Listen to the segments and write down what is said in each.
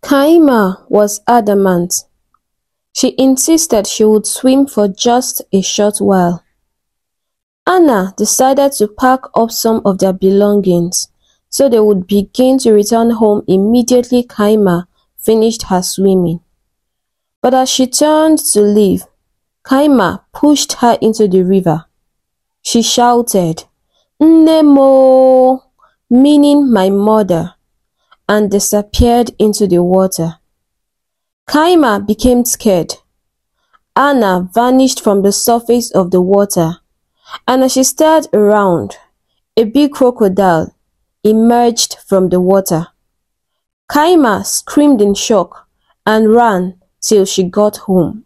Kaima was adamant. She insisted she would swim for just a short while. Anna decided to pack up some of their belongings so they would begin to return home immediately Kaima finished her swimming. But as she turned to leave, Kaima pushed her into the river. She shouted, "Nemo," meaning my mother, and disappeared into the water. Kaima became scared. Anna vanished from the surface of the water, and as she stared around, a big crocodile emerged from the water. Kaima screamed in shock and ran till she got home.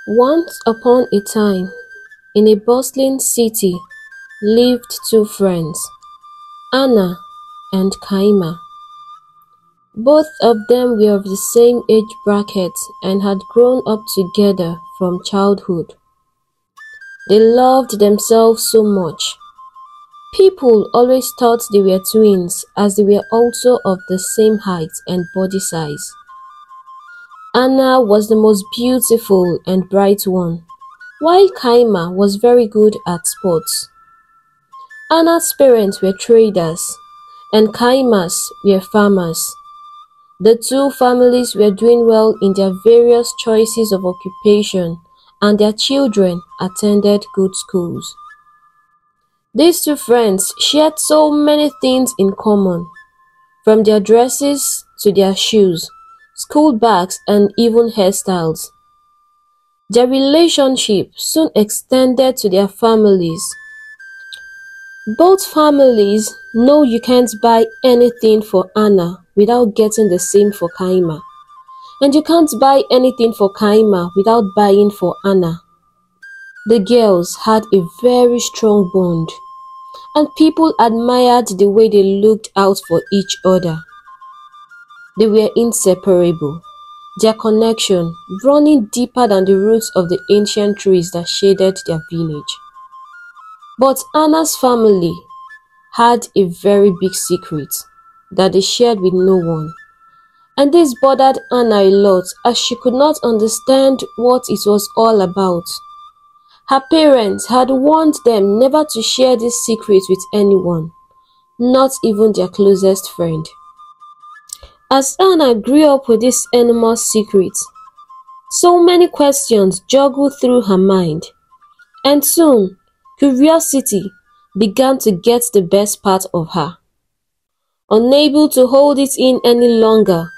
Once upon a time, in a bustling city, lived two friends, Anna and Kaima. Both of them were of the same age bracket and had grown up together from childhood. They loved themselves so much. People always thought they were twins as they were also of the same height and body size. Anna was the most beautiful and bright one, while Kaima was very good at sports. Anna's parents were traders, and Kaima's were farmers. The two families were doing well in their various choices of occupation, and their children attended good schools. These two friends shared so many things in common, from their dresses to their shoes, school bags, and even hairstyles. Their relationship soon extended to their families. Both families know you can't buy anything for Anna without getting the same for Kaima, and you can't buy anything for Kaima without buying for Anna. The girls had a very strong bond, and people admired the way they looked out for each other. They were inseparable, their connection running deeper than the roots of the ancient trees that shaded their village. But Anna's family had a very big secret that they shared with no one, and this bothered Anna a lot as she could not understand what it was all about. Her parents had warned them never to share this secret with anyone, not even their closest friend. As Anna grew up with this enormous secret, so many questions joggled through her mind, and soon curiosity began to get the best part of her. Unable to hold it in any longer,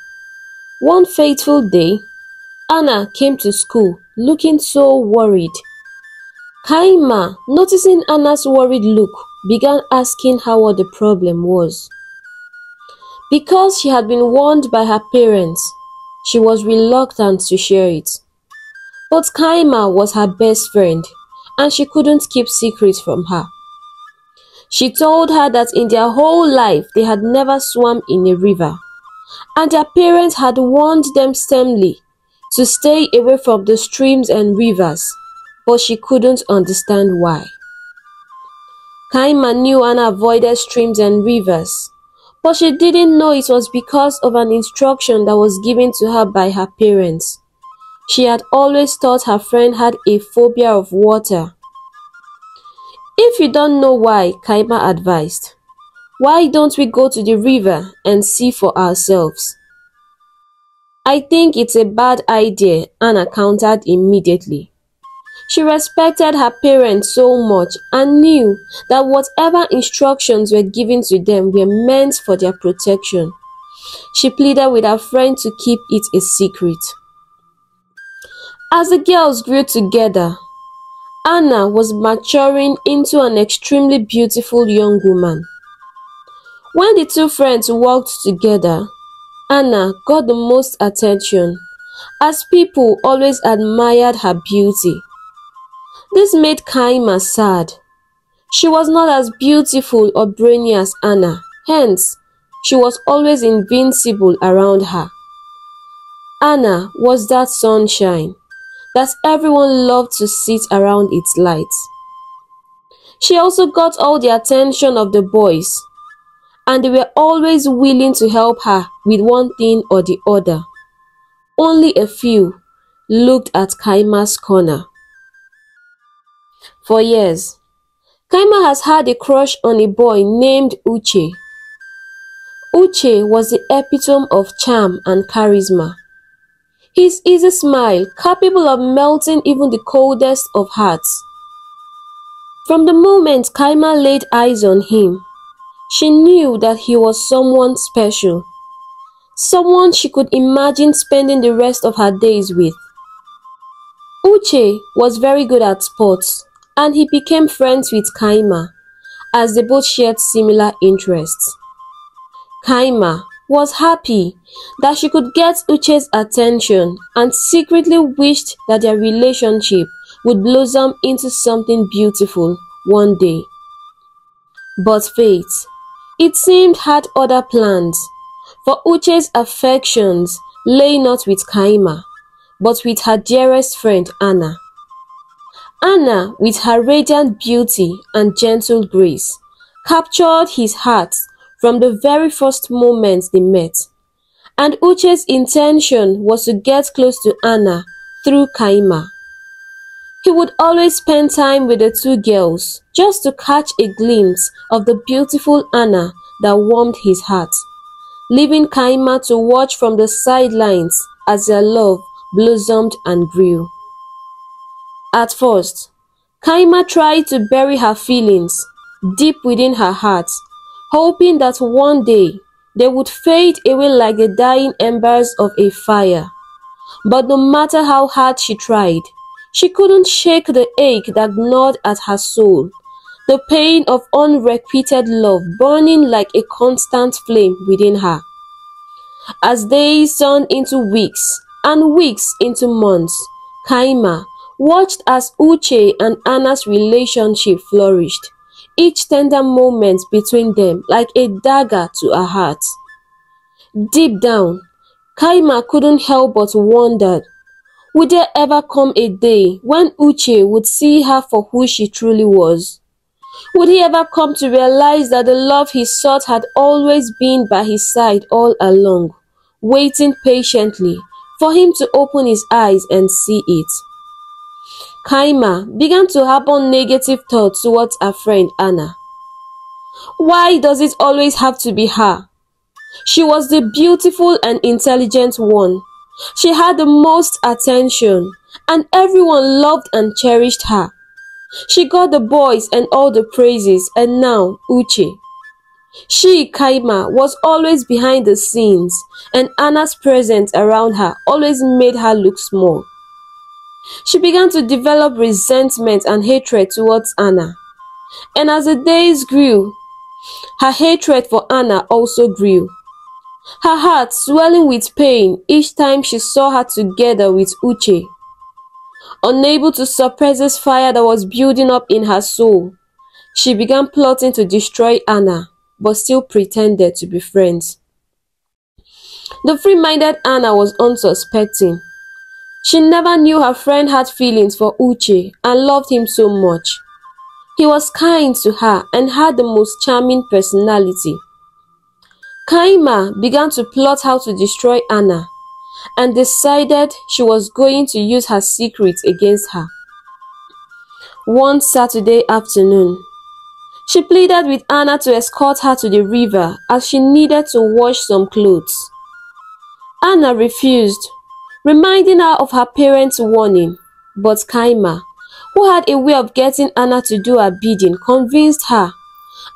one fateful day, Anna came to school looking so worried. Kaima, noticing Anna's worried look, began asking her what the problem was. Because she had been warned by her parents, she was reluctant to share it. But Kaima was her best friend, and she couldn't keep secrets from her. She told her that in their whole life they had never swum in a river, and their parents had warned them sternly to stay away from the streams and rivers, but she couldn't understand why. Kaima knew Anna avoided streams and rivers, but she didn't know it was because of an instruction that was given to her by her parents. She had always thought her friend had a phobia of water. If you don't know why, Kaima advised, why don't we go to the river and see for ourselves? I think it's a bad idea, Anna countered immediately. She respected her parents so much and knew that whatever instructions were given to them were meant for their protection. She pleaded with her friend to keep it a secret. As the girls grew together, Anna was maturing into an extremely beautiful young woman. When the two friends walked together, Anna got the most attention, as people always admired her beauty. This made Kaima sad. She was not as beautiful or brainy as Anna, hence, she was always invincible around her. Anna was that sunshine that everyone loved to sit around its light. She also got all the attention of the boys. and they were always willing to help her with one thing or the other. Only a few looked at Kaima's corner. For years, Kaima has had a crush on a boy named Uche. Uche was the epitome of charm and charisma. His easy smile, capable of melting even the coldest of hearts. From the moment Kaima laid eyes on him, she knew that he was someone special, someone she could imagine spending the rest of her days with. Uche was very good at sports, and he became friends with Kaima, as they both shared similar interests. Kaima was happy that she could get Uche's attention and secretly wished that their relationship would blossom into something beautiful one day. But fate, it seemed, had other plans, for Uche's affections lay not with Kaima, but with her dearest friend Anna. Anna, with her radiant beauty and gentle grace, captured his heart from the very first moment they met, and Uche's intention was to get close to Anna through Kaima. He would always spend time with the two girls just to catch a glimpse of the beautiful Anna that warmed his heart, leaving Kaima to watch from the sidelines as their love blossomed and grew. At first, Kaima tried to bury her feelings deep within her heart, hoping that one day they would fade away like the dying embers of a fire. But no matter how hard she tried, she couldn't shake the ache that gnawed at her soul, the pain of unrequited love burning like a constant flame within her. As days turned into weeks and weeks into months, Kaima watched as Uche and Anna's relationship flourished, each tender moment between them like a dagger to her heart. Deep down, Kaima couldn't help but wonder, would there ever come a day when Uche would see her for who she truly was? Would he ever come to realize that the love he sought had always been by his side all along, waiting patiently for him to open his eyes and see it? Kaima began to harbor negative thoughts towards her friend Anna. Why does it always have to be her? She was the beautiful and intelligent one. She had the most attention, and everyone loved and cherished her. She got the boys and all the praises, and now Uche. She, Kaima, was always behind the scenes, and Anna's presence around her always made her look small. She began to develop resentment and hatred towards Anna. And as the days grew, her hatred for Anna also grew. Her heart swelling with pain each time she saw her together with Uche. Unable to suppress this fire that was building up in her soul, she began plotting to destroy Anna, but still pretended to be friends. The free-minded Anna was unsuspecting. She never knew her friend had feelings for Uche and loved him so much. He was kind to her and had the most charming personality. Kaima began to plot how to destroy Anna and decided she was going to use her secret against her. One Saturday afternoon, she pleaded with Anna to escort her to the river as she needed to wash some clothes. Anna refused, reminding her of her parents' warning, but Kaima, who had a way of getting Anna to do her bidding, convinced her,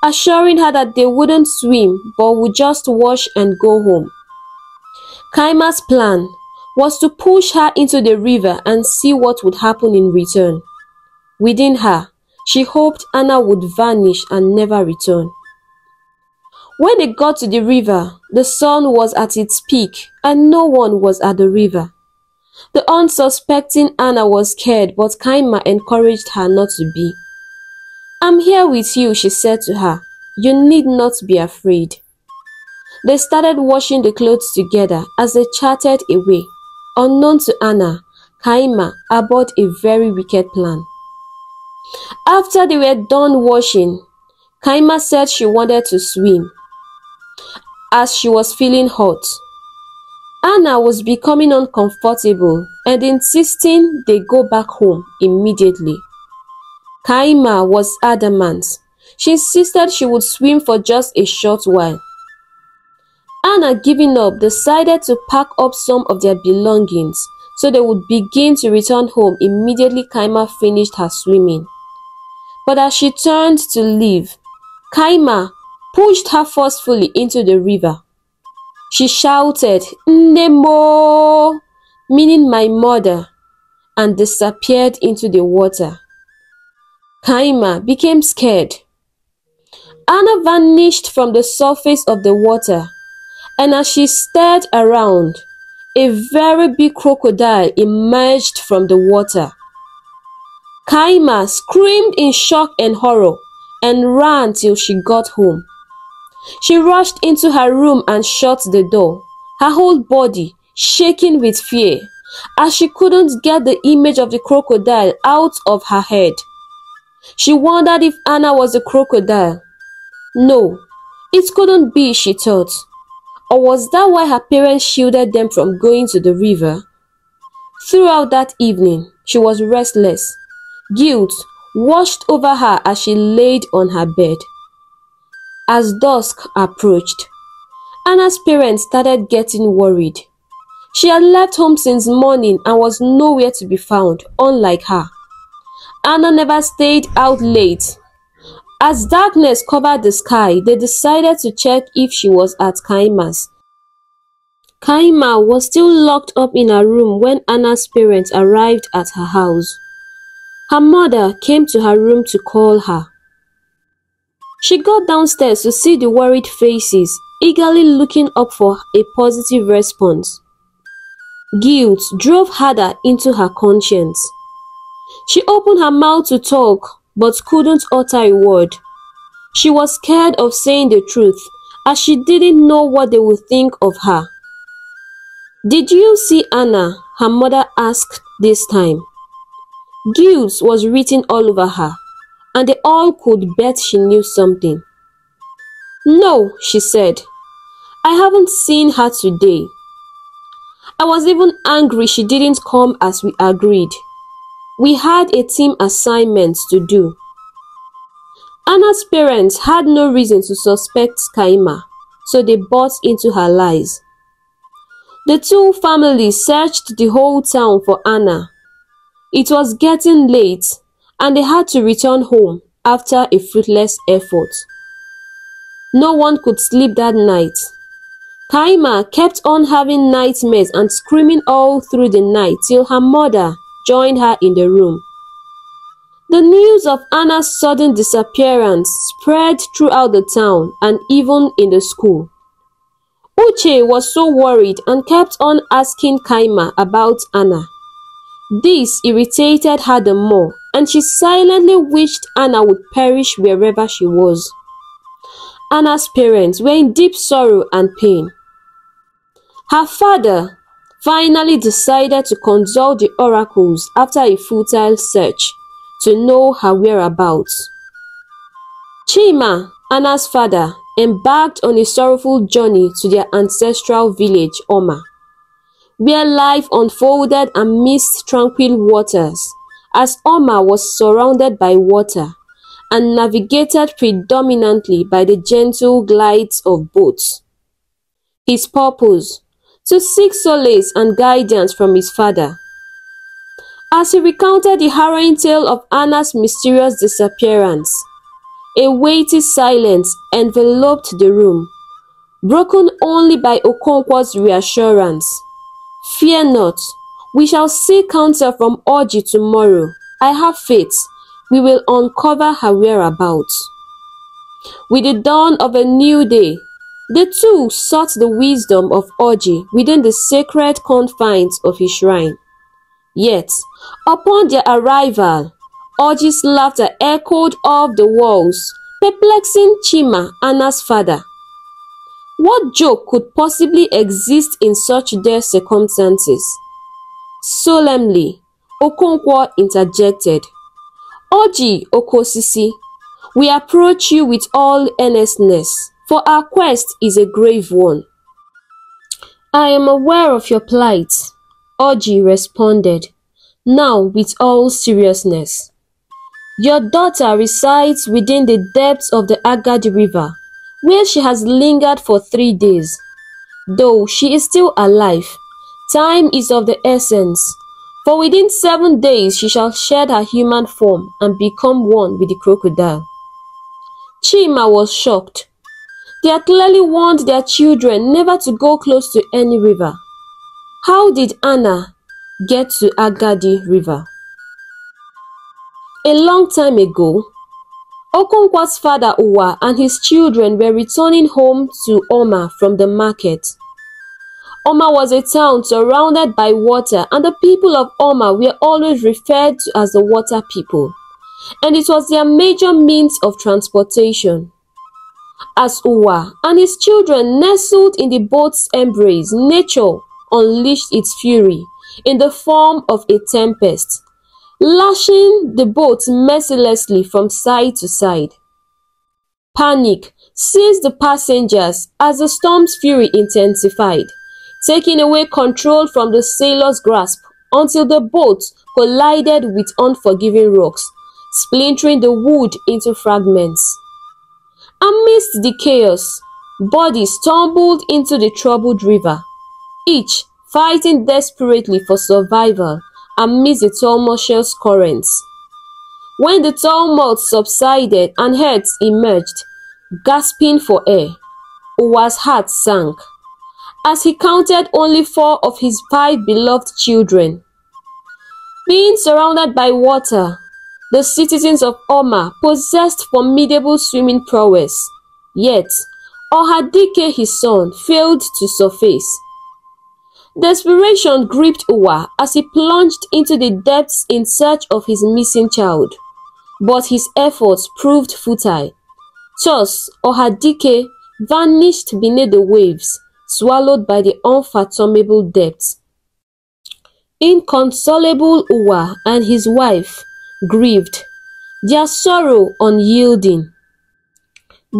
assuring her that they wouldn't swim but would just wash and go home. Kaima's plan was to push her into the river and see what would happen in return. Within her, she hoped Anna would vanish and never return. When they got to the river, the sun was at its peak and no one was at the river. The unsuspecting Anna was scared, but Kaima encouraged her not to be. "I'm here with you," she said to her. "You need not be afraid." They started washing the clothes together as they chatted away. Unknown to Anna, Kaima harbored a very wicked plan. After they were done washing, Kaima said she wanted to swim. as she was feeling hot. Anna was becoming uncomfortable and insisting they go back home immediately. Kaima was adamant. She insisted she would swim for just a short while. Anna, giving up, decided to pack up some of their belongings so they would begin to return home immediately Kaima finished her swimming. But as she turned to leave, Kaima pushed her forcefully into the river. She shouted, "Nemo," meaning my mother, and disappeared into the water. Kaima became scared. Anna vanished from the surface of the water, and as she stared around, a very big crocodile emerged from the water. Kaima screamed in shock and horror and ran till she got home. She rushed into her room and shut the door, her whole body shaking with fear, as she couldn't get the image of the crocodile out of her head. She wondered if Anna was a crocodile. No, it couldn't be, she thought. Or was that why her parents shielded them from going to the river? Throughout that evening, she was restless. Guilt washed over her as she laid on her bed. As dusk approached, Anna's parents started getting worried. She had left home since morning and was nowhere to be found, unlike her. Anna never stayed out late. As darkness covered the sky, they decided to check if she was at Kaima's. Kaima was still locked up in her room when Anna's parents arrived at her house. Her mother came to her room to call her. She got downstairs to see the worried faces, eagerly looking up for a positive response. Guilt drove harder into her conscience. She opened her mouth to talk, but couldn't utter a word. She was scared of saying the truth, as she didn't know what they would think of her. "Did you see Anna?" her mother asked this time. Guilt was written all over her, and they all could bet she knew something. "No," she said. "I haven't seen her today. I was even angry she didn't come as we agreed. We had a team assignment to do." Anna's parents had no reason to suspect Kaima, so they bought into her lies. The two families searched the whole town for Anna. It was getting late, and they had to return home after a fruitless effort. No one could sleep that night. Kaima kept on having nightmares and screaming all through the night till her mother joined her in the room. The news of Anna's sudden disappearance spread throughout the town and even in the school. Uche was so worried and kept on asking Kaima about Anna. This irritated her the more, and she silently wished Anna would perish wherever she was. Anna's parents were in deep sorrow and pain. Her father finally decided to consult the oracles after a futile search to know her whereabouts. Chima, Anna's father, embarked on a sorrowful journey to their ancestral village, Oma, where life unfolded amidst tranquil waters, as Oma was surrounded by water and navigated predominantly by the gentle glides of boats. His purpose: to seek solace and guidance from his father. As he recounted the harrowing tale of Anna's mysterious disappearance, a weighty silence enveloped the room, broken only by Okonkwo's reassurance. "Fear not, we shall seek counsel from Oji tomorrow. I have faith we will uncover her whereabouts." With the dawn of a new day, the two sought the wisdom of Oji within the sacred confines of his shrine. Yet, upon their arrival, Oji's laughter echoed off the walls, perplexing Chima, Anna's father. What joke could possibly exist in such dire circumstances? Solemnly, Okonkwo interjected. "Oji Okosisi, we approach you with all earnestness, for our quest is a grave one." "I am aware of your plight," Oji responded, now with all seriousness. "Your daughter resides within the depths of the Agadi River, where she has lingered for 3 days. Though she is still alive, time is of the essence, for within 7 days she shall shed her human form and become one with the crocodile." Chima was shocked. They had clearly warned their children never to go close to any river. How did Anna get to Agadi River? A long time ago, Okonkwa's father Uwa and his children were returning home to Oma from the market. Oma was a town surrounded by water, and the people of Oma were always referred to as the water people, and it was their major means of transportation. As Uwa and his children nestled in the boat's embrace, nature unleashed its fury in the form of a tempest, lashing the boat mercilessly from side to side. Panic seized the passengers as the storm's fury intensified, taking away control from the sailors' grasp until the boat collided with unforgiving rocks, splintering the wood into fragments. Amidst the chaos, bodies tumbled into the troubled river, each fighting desperately for survival amidst the tumultuous currents. When the tumult subsided and heads emerged, gasping for air, Uwa's heart sank, as he counted only 4 of his 5 beloved children. Being surrounded by water, the citizens of Oma possessed formidable swimming prowess, yet Ohadike, his son, failed to surface. Desperation gripped Uwa as he plunged into the depths in search of his missing child, but his efforts proved futile. Thus, Ohadike vanished beneath the waves, swallowed by the unfathomable depths. Inconsolable Uwa and his wife grieved, their sorrow unyielding.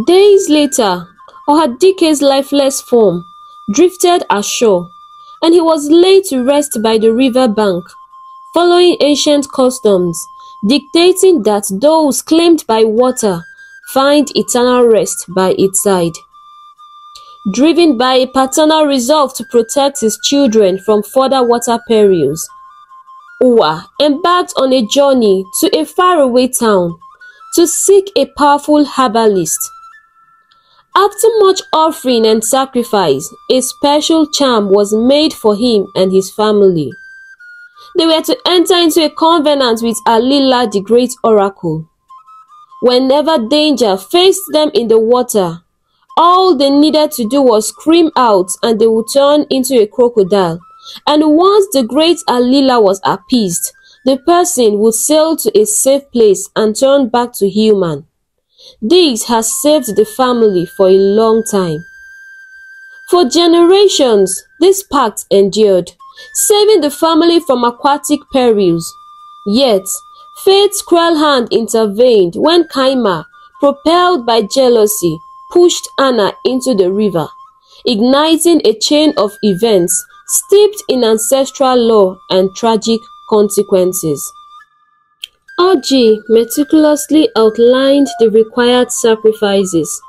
Days later, Ohadike's lifeless form drifted ashore, and he was laid to rest by the river bank, following ancient customs dictating that those claimed by water find eternal rest by its side. Driven by a paternal resolve to protect his children from further water perils, Uwa embarked on a journey to a faraway town to seek a powerful herbalist. After much offering and sacrifice, a special charm was made for him and his family. They were to enter into a covenant with Alila, the great oracle. Whenever danger faced them in the water, all they needed to do was scream out and they would turn into a crocodile. And once the great Alila was appeased, the person would sail to a safe place and turn back to human. This has saved the family for a long time. For generations, this pact endured, saving the family from aquatic perils. Yet, fate's cruel hand intervened when Kaima, propelled by jealousy, pushed Anna into the river, igniting a chain of events steeped in ancestral lore and tragic consequences. Oji meticulously outlined the required sacrifices,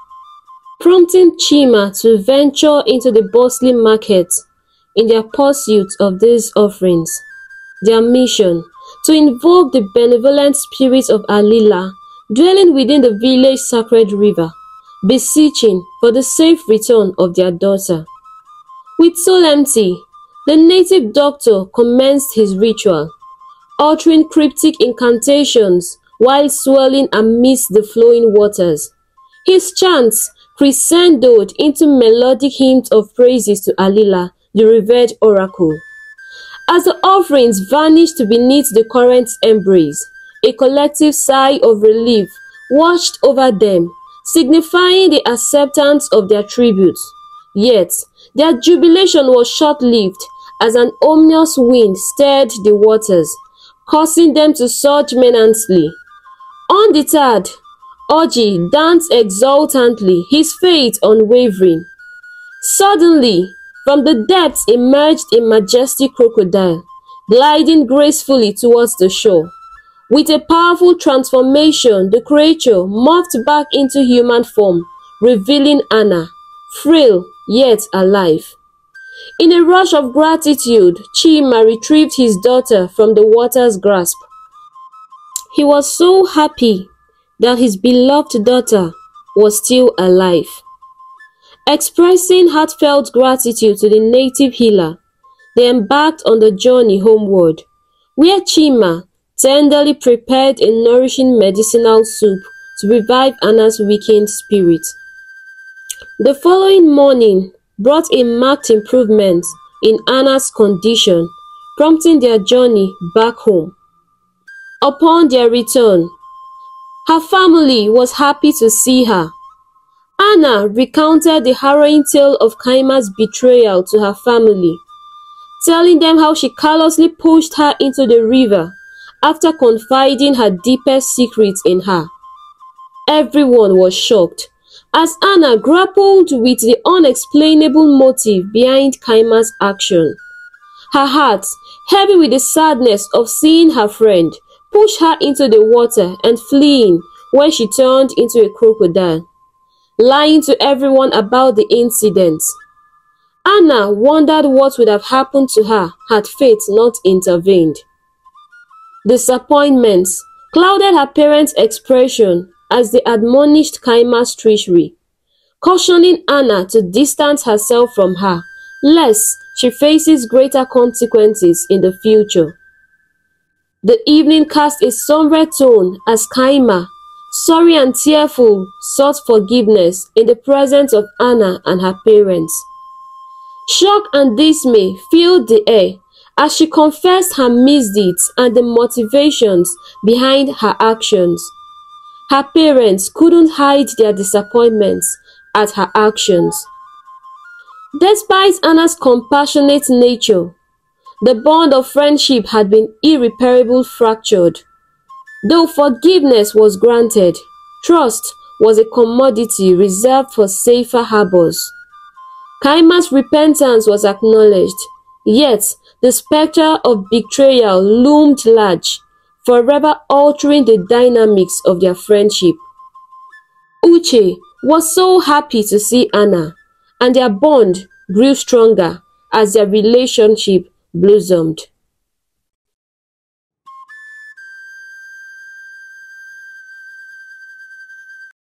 prompting Chima to venture into the bustling market in their pursuit of these offerings. Their mission, to invoke the benevolent spirits of Alila dwelling within the village sacred river, beseeching for the safe return of their daughter. With solemnity, the native doctor commenced his ritual, uttering cryptic incantations while swirling amidst the flowing waters. His chants crescendoed into melodic hymns of praises to Alila, the revered oracle. As the offerings vanished beneath the current's embrace, a collective sigh of relief washed over them, signifying the acceptance of their tributes. Yet, their jubilation was short-lived as an ominous wind stirred the waters, causing them to surge menacingly. Undeterred, Oji danced exultantly, his faith unwavering. Suddenly, from the depths emerged a majestic crocodile, gliding gracefully towards the shore. With a powerful transformation, the creature morphed back into human form, revealing Anna, frail yet alive. In a rush of gratitude, Chima retrieved his daughter from the water's grasp. He was so happy that his beloved daughter was still alive. Expressing heartfelt gratitude to the native healer, they embarked on the journey homeward, where Chima tenderly prepared a nourishing medicinal soup to revive Anna's weakened spirit. The following morning brought a marked improvement in Anna's condition, prompting their journey back home. Upon their return, her family was happy to see her. Anna recounted the harrowing tale of Kaima's betrayal to her family, telling them how she callously pushed her into the river after confiding her deepest secrets in her. Everyone was shocked as Anna grappled with the unexplainable motive behind Kaima's action. Her heart, heavy with the sadness of seeing her friend, pushed her into the water and fleeing when she turned into a crocodile, lying to everyone about the incident. Anna wondered what would have happened to her had fate not intervened. Disappointment clouded her parents' expression as they admonished Kaima's treachery, cautioning Anna to distance herself from her, lest she faces greater consequences in the future. The evening cast a somber tone as Kaima, sorry and tearful, sought forgiveness in the presence of Anna and her parents. Shock and dismay filled the air as she confessed her misdeeds and the motivations behind her actions. Her parents couldn't hide their disappointments at her actions. Despite Anna's compassionate nature, the bond of friendship had been irreparably fractured. Though forgiveness was granted, trust was a commodity reserved for safer harbors. Kaima's repentance was acknowledged, yet the spectre of betrayal loomed large, forever altering the dynamics of their friendship. Uche was so happy to see Anna, and their bond grew stronger as their relationship blossomed.